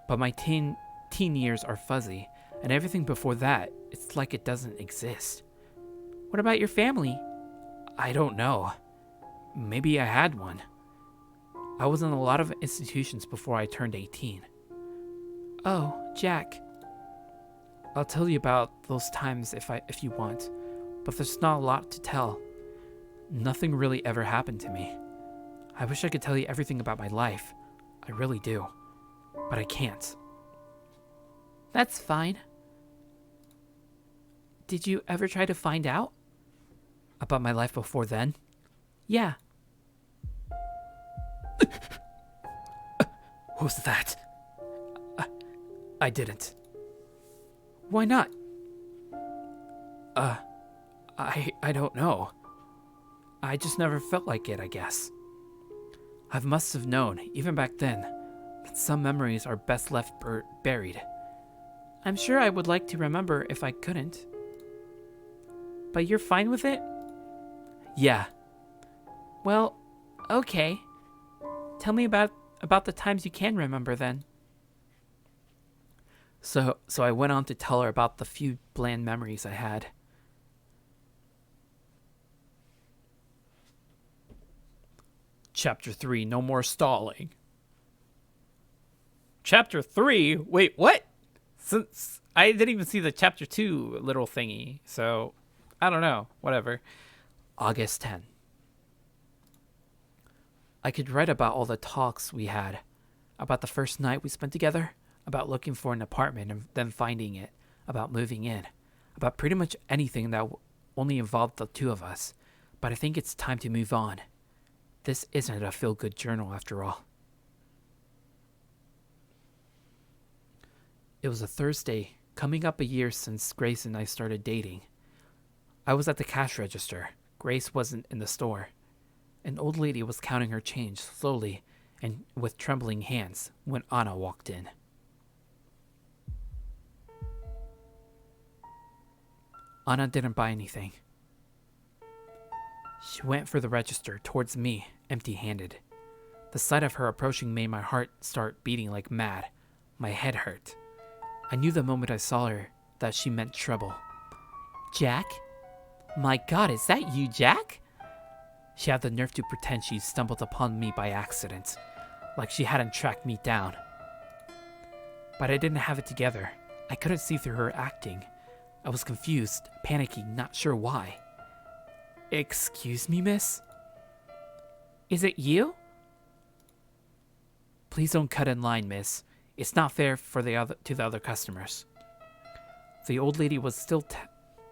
But my teen years are fuzzy, and everything before that, it's like it doesn't exist. What about your family? I don't know. Maybe I had one. I was in a lot of institutions before I turned 18. Oh, Jack. I'll tell you about those times if you want, but there's not a lot to tell. Nothing really ever happened to me. I wish I could tell you everything about my life. I really do. But I can't. That's fine. Did you ever try to find out? About my life before then? Yeah. What was that? I didn't. Why not? I don't know. I just never felt like it, I guess. I must have known, even back then, that some memories are best left buried. I'm sure I would like to remember if I couldn't. But you're fine with it? Yeah. Well, okay. Tell me about the times you can remember then. So I went on to tell her about the few bland memories I had. Chapter 3, no more stalling. Chapter 3? Wait, what? Since I didn't even see the chapter 2 little thingy, so I don't know. Whatever. August 10. I could write about all the talks we had, about the first night we spent together, about looking for an apartment and then finding it, about moving in, about pretty much anything that only involved the two of us. But I think it's time to move on. This isn't a feel-good journal after all. It was a Thursday, coming up a year since Grace and I started dating. I was at the cash register. Grace wasn't in the store. An old lady was counting her change slowly and with trembling hands when Anna walked in. Anna didn't buy anything. She went for the register towards me, empty-handed. The sight of her approaching made my heart start beating like mad. My head hurt. I knew the moment I saw her that she meant trouble. Jack? My God, is that you, Jack? She had the nerve to pretend she stumbled upon me by accident, like she hadn't tracked me down. But I didn't have it together. I couldn't see through her acting. I was confused, panicking, not sure why. Excuse me, miss? Is it you? Please don't cut in line, miss. It's not fair for the other customers. The old lady was still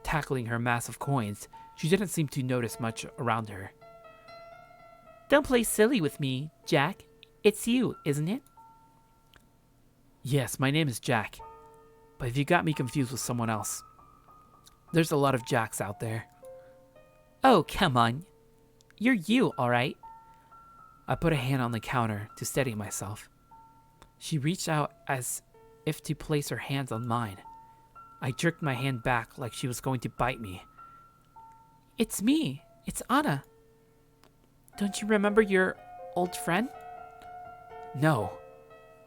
tackling her mass of coins. She didn't seem to notice much around her. Don't play silly with me, Jack. It's you, isn't it? Yes, my name is Jack. But if you got me confused with someone else. There's a lot of Jacks out there. Oh, come on. You're you, all right? I put a hand on the counter to steady myself. She reached out as if to place her hands on mine. I jerked my hand back like she was going to bite me. It's me. It's Anna. Don't you remember your old friend? No.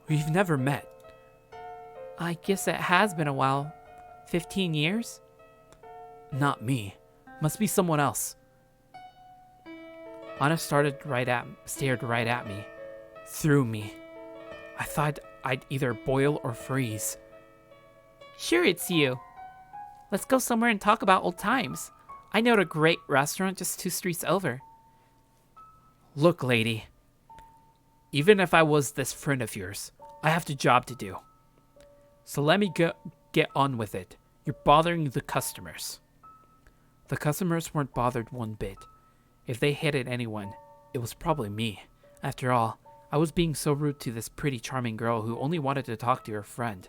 We've never met. I guess it has been a while. 15 years? Not me. Must be someone else. Anna stared right at me. Through me. I thought I'd either boil or freeze. Sure, it's you. Let's go somewhere and talk about old times. I know a great restaurant just 2 streets over. Look, lady. Even if I was this friend of yours, I have a job to do. So let me get on with it. You're bothering the customers. The customers weren't bothered one bit. If they hated anyone, it was probably me. After all, I was being so rude to this pretty, charming girl who only wanted to talk to her friend.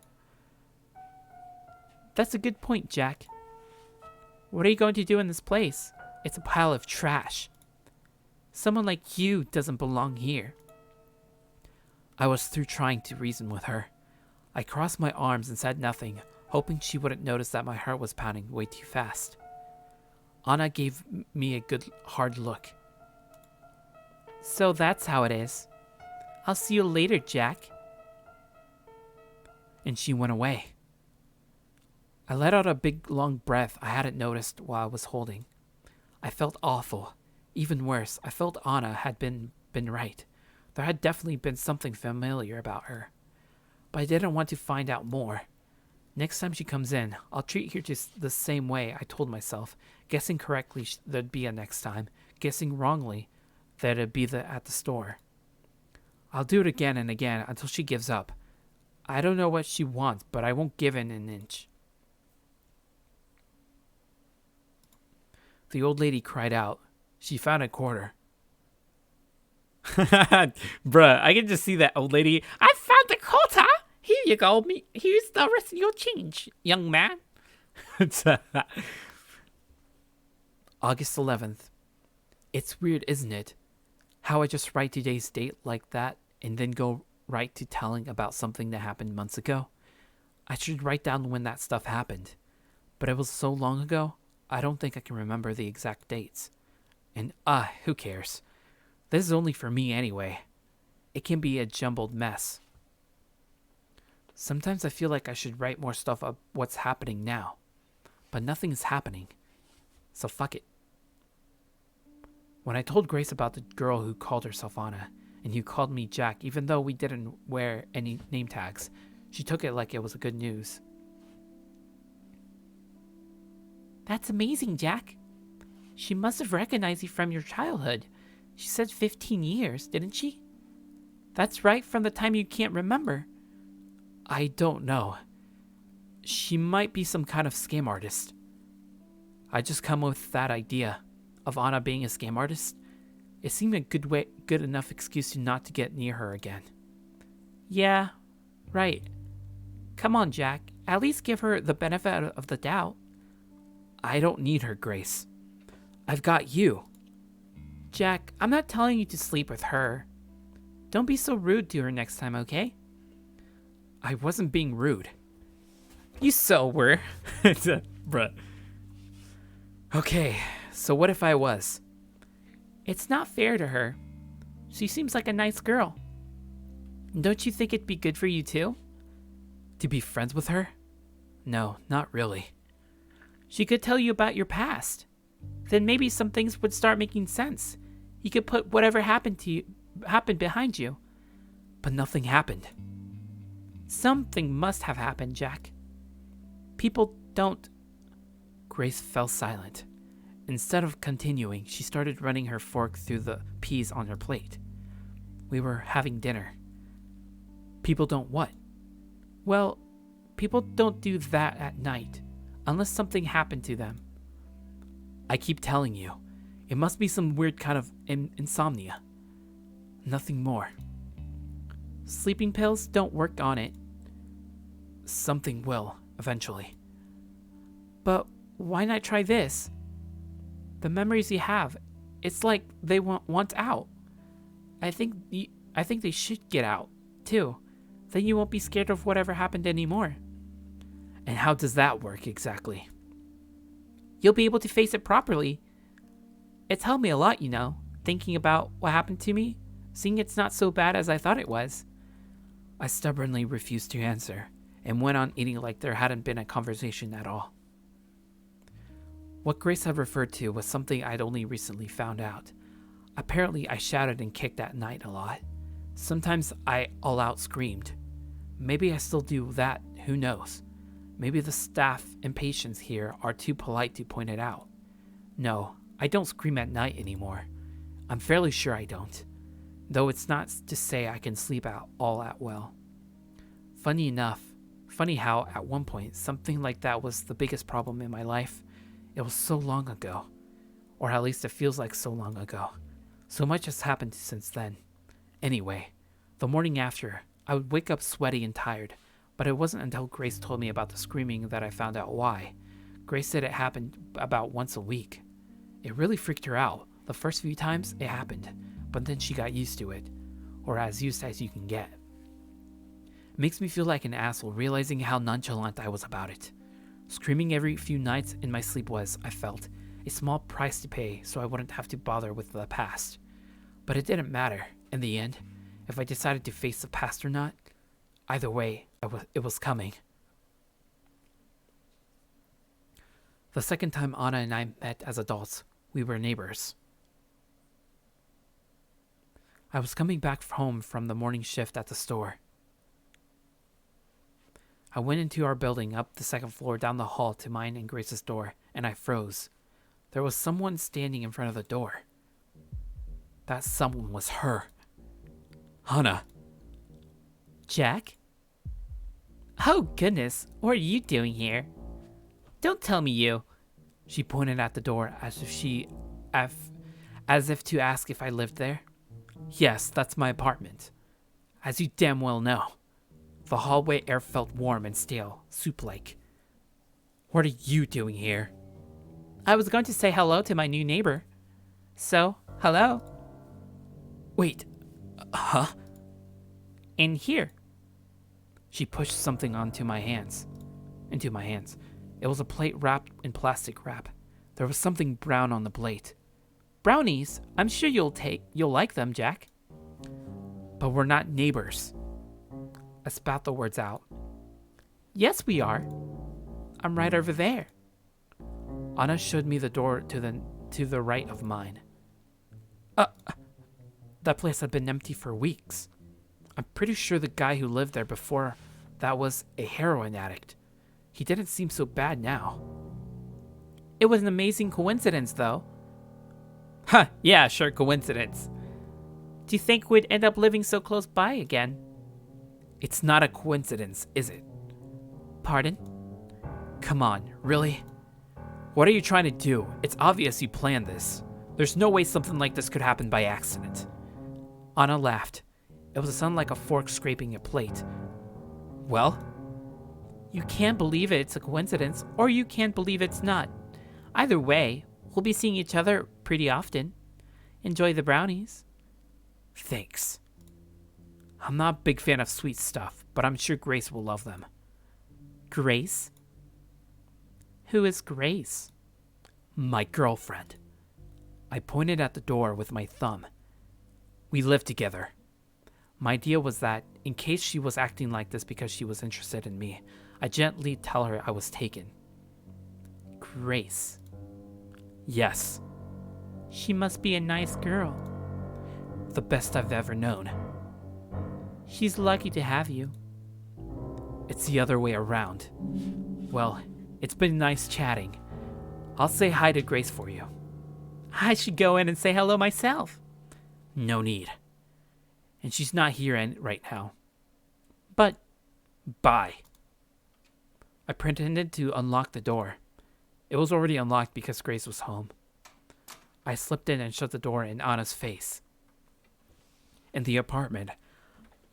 That's a good point, Jack. What are you going to do in this place? It's a pile of trash. Someone like you doesn't belong here. I was through trying to reason with her. I crossed my arms and said nothing, hoping she wouldn't notice that my heart was pounding way too fast. Anna gave me a good, hard look. So that's how it is. I'll see you later, Jack. And she went away. I let out a big, long breath I hadn't noticed while I was holding. I felt awful. Even worse, I felt Anna had been right. There had definitely been something familiar about her. But I didn't want to find out more. Next time she comes in, I'll treat her just the same way I told myself. Guessing correctly, there'd be a next time. Guessing wrongly, that it'd be at the store. I'll do it again and again until she gives up. I don't know what she wants, but I won't give in an inch. The old lady cried out. She found a quarter. Bruh, I can just see that old lady. I found the quarter. Here you go. Here's the rest of your change, young man. August 11th. It's weird, isn't it? How I just write today's date like that and then go right to telling about something that happened months ago. I should write down when that stuff happened. But it was so long ago, I don't think I can remember the exact dates. And who cares? This is only for me anyway. It can be a jumbled mess. Sometimes I feel like I should write more stuff of what's happening now. But nothing is happening. So fuck it. When I told Grace about the girl who called herself Anna, and who called me Jack even though we didn't wear any name tags, she took it like it was good news. That's amazing, Jack. She must have recognized you from your childhood. She said 15 years, didn't she? That's right, from the time you can't remember. I don't know. She might be some kind of scam artist. I just come with that idea of Anna being a scam artist. It seemed a good enough excuse to not to get near her again. Yeah, right. Come on, Jack. At least give her the benefit of the doubt. I don't need her, Grace. I've got you. Jack, I'm not telling you to sleep with her. Don't be so rude to her next time, okay? I wasn't being rude. You so were. Bruh. Okay, so what if I was? It's not fair to her. She seems like a nice girl. Don't you think it'd be good for you too? To be friends with her? No, not really. She could tell you about your past. Then maybe some things would start making sense. You could put whatever happened behind you. But nothing happened. Something must have happened, Jack. People don't... Grace fell silent. Instead of continuing, she started running her fork through the peas on her plate. We were having dinner. People don't what? Well, people don't do that at night, unless something happened to them. I keep telling you, it must be some weird kind of insomnia. Nothing more. Sleeping pills don't work on it. Something will, eventually. But why not try this? The memories you have, it's like they want out. I think they should get out, too. Then you won't be scared of whatever happened anymore. And how does that work exactly? You'll be able to face it properly. It's helped me a lot, you know, thinking about what happened to me, seeing it's not so bad as I thought it was. I stubbornly refused to answer, and went on eating like there hadn't been a conversation at all. What Grace had referred to was something I'd only recently found out. Apparently, I shouted and kicked at night a lot. Sometimes I all out screamed. Maybe I still do that, who knows? Maybe the staff and patients here are too polite to point it out. No, I don't scream at night anymore. I'm fairly sure I don't. Though it's not to say I can sleep out all at well. Funny how at one point something like that was the biggest problem in my life. It was so long ago. Or at least it feels like so long ago. So much has happened since then. Anyway, the morning after, I would wake up sweaty and tired, but it wasn't until Grace told me about the screaming that I found out why. Grace said it happened about once a week. It really freaked her out. The first few times it happened, but then she got used to it, or as used as you can get. It makes me feel like an asshole realizing how nonchalant I was about it. Screaming every few nights in my sleep was, I felt, a small price to pay so I wouldn't have to bother with the past. But it didn't matter, in the end, if I decided to face the past or not. Either way, it was coming. The second time Anna and I met as adults, we were neighbors. I was coming back home from the morning shift at the store. I went into our building up the second floor down the hall to mine and Grace's door, and I froze. There was someone standing in front of the door. That someone was her. Hannah. Jack? Oh goodness, what are you doing here? Don't tell me you... She pointed at the door as if to ask if I lived there. Yes, that's my apartment. As you damn well know. The hallway air felt warm and stale, soup-like. What are you doing here? I was going to say hello to my new neighbor. So, hello. Wait, huh? In here. She pushed something into my hands. It was a plate wrapped in plastic wrap. There was something brown on the plate. Brownies? I'm sure you'll like them, Jack. But we're not neighbors. I spat the words out. Yes, we are. I'm right over there. Anna showed me the door to the right of mine. That place had been empty for weeks. I'm pretty sure the guy who lived there before that was a heroin addict. He didn't seem so bad now. It was an amazing coincidence, though. Huh, yeah, sure, coincidence. Do you think we'd end up living so close by again? It's not a coincidence, is it? Pardon? Come on, really? What are you trying to do? It's obvious you planned this. There's no way something like this could happen by accident. Anna laughed. It was a sound like a fork scraping a plate. Well? You can't believe it's a coincidence, or you can't believe it's not. Either way, we'll be seeing each other pretty often. Enjoy the brownies. Thanks. I'm not a big fan of sweet stuff, but I'm sure Grace will love them. Grace? Who is Grace? My girlfriend. I pointed at the door with my thumb. We live together. My idea was that, in case she was acting like this because she was interested in me, I'd gently tell her I was taken. Grace. Yes. She must be a nice girl. The best I've ever known. She's lucky to have you. It's the other way around. Well, it's been nice chatting. I'll say hi to Grace for you. I should go in and say hello myself. No need. And she's not here right now. But, bye. I pretended to unlock the door. It was already unlocked because Grace was home. I slipped in and shut the door in Anna's face. In the apartment,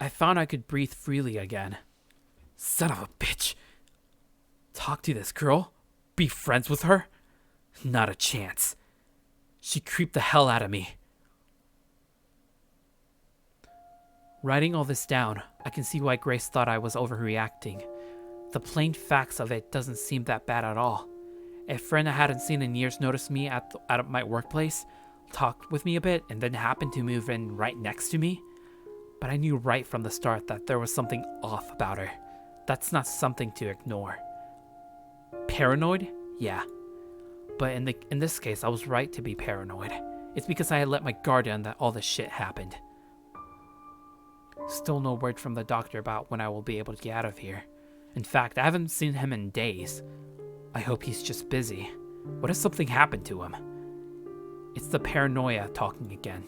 I found I could breathe freely again. Son of a bitch. Talk to this girl? Be friends with her? Not a chance. She creeped the hell out of me. Writing all this down, I can see why Grace thought I was overreacting. The plain facts of it doesn't seem that bad at all. A friend I hadn't seen in years noticed me at my workplace, talked with me a bit, and then happened to move in right next to me. But I knew right from the start that there was something off about her. That's not something to ignore. Paranoid? Yeah. But in this case, I was right to be paranoid. It's because I had let my guard down that all this shit happened. Still no word from the doctor about when I will be able to get out of here. In fact, I haven't seen him in days. I hope he's just busy. What if something happened to him? It's the paranoia talking again.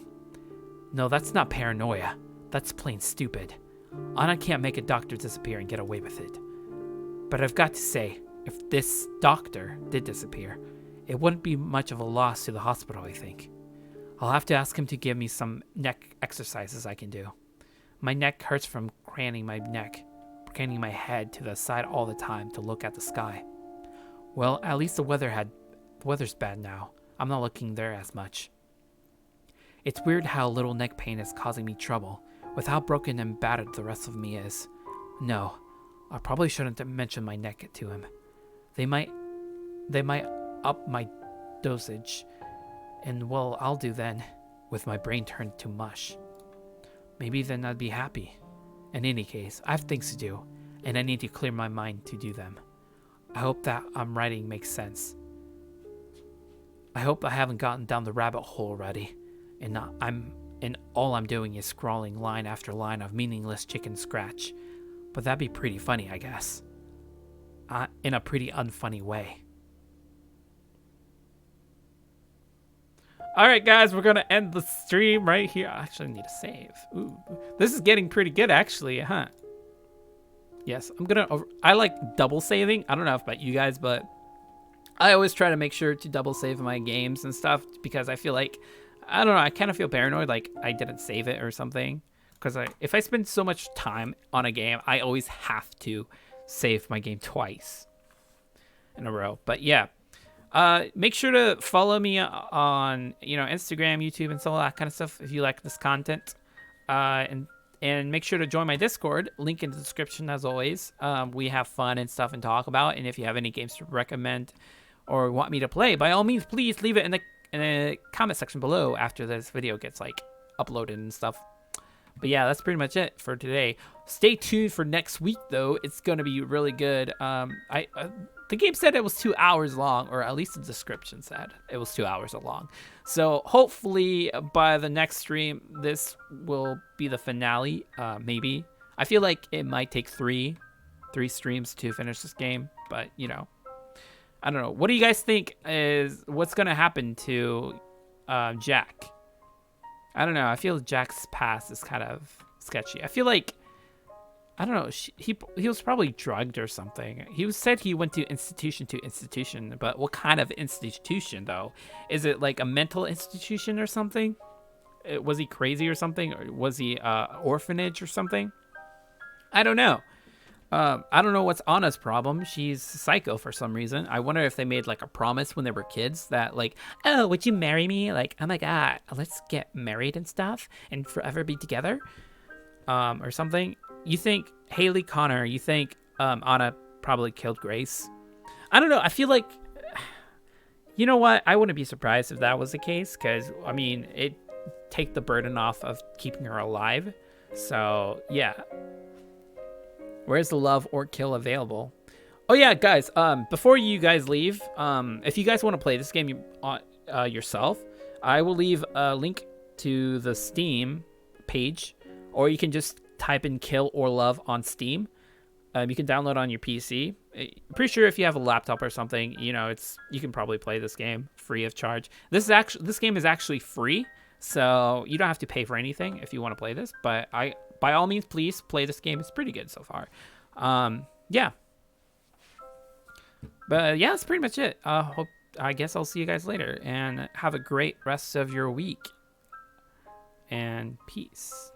No, that's not paranoia. That's plain stupid. Anna can't make a doctor disappear and get away with it. But I've got to say, if this doctor did disappear, it wouldn't be much of a loss to the hospital, I think. I'll have to ask him to give me some neck exercises I can do. My neck hurts from craning my head to the side all the time to look at the sky. Well, at least the weather's bad now. I'm not looking there as much. It's weird how little neck pain is causing me trouble, with how broken and battered the rest of me is. No, I probably shouldn't mention my neck to him. They might up my dosage, and well, I'll do then, with my brain turned to mush. Maybe then I'd be happy. In any case, I have things to do, and I need to clear my mind to do them. I hope that I'm writing makes sense. I hope I haven't gotten down the rabbit hole already, and all I'm doing is scrawling line after line of meaningless chicken scratch. But that'd be pretty funny, I guess. In a pretty unfunny way. All right, guys, we're going to end the stream right here. I actually need to save. Ooh, this is getting pretty good, actually, huh? Yes, I like double saving. I don't know about you guys, but I always try to make sure to double save my games and stuff because I feel like, I don't know, I kind of feel paranoid like I didn't save it or something. Because if I spend so much time on a game, I always have to save my game twice in a row. But yeah. Make sure to follow me on, Instagram, YouTube, and all that kind of stuff if you like this content. And And make sure to join my Discord. Link in the description as always. We have fun and stuff and talk about. And if you have any games to recommend or want me to play, by all means, please leave it in the comment section below after this video gets like uploaded and stuff. But yeah, that's pretty much it for today. Stay tuned for next week though. It's gonna be really good. The game said it was 2 hours long, or at least the description said it was 2 hours long. So hopefully by the next stream, this will be the finale. Maybe. I feel like it might take three streams to finish this game, but you know, I don't know. What do you guys think is what's gonna happen to Jack? I don't know. I feel Jack's past is kind of sketchy. I feel like, I don't know. He was probably drugged or something. He said he went to institution, but what kind of institution though? Is it like a mental institution or something? Was he crazy or something? Or was he orphanage or something? I don't know. I don't know what's Anna's problem. She's psycho for some reason. I wonder if they made like a promise when they were kids that like, oh, would you marry me? Like, oh my God, let's get married and stuff and forever be together. Or something. You think Haley Connor, you think Anna probably killed Grace? I don't know. I feel like, you know what? I wouldn't be surprised if that was the case because, I mean, it take the burden off of keeping her alive. So, yeah. Where's the love or kill available? Oh yeah, guys. Before you guys leave, if you guys want to play this game yourself, I will leave a link to the Steam page, or you can just type in "kill or love" on Steam. You can download on your PC. I'm pretty sure if you have a laptop or something, you know, you can probably play this game free of charge. This game is actually free, so you don't have to pay for anything if you want to play this. But by all means, please play this game. It's pretty good so far. Yeah. But yeah, that's pretty much it. I guess I'll see you guys later, and have a great rest of your week. And peace.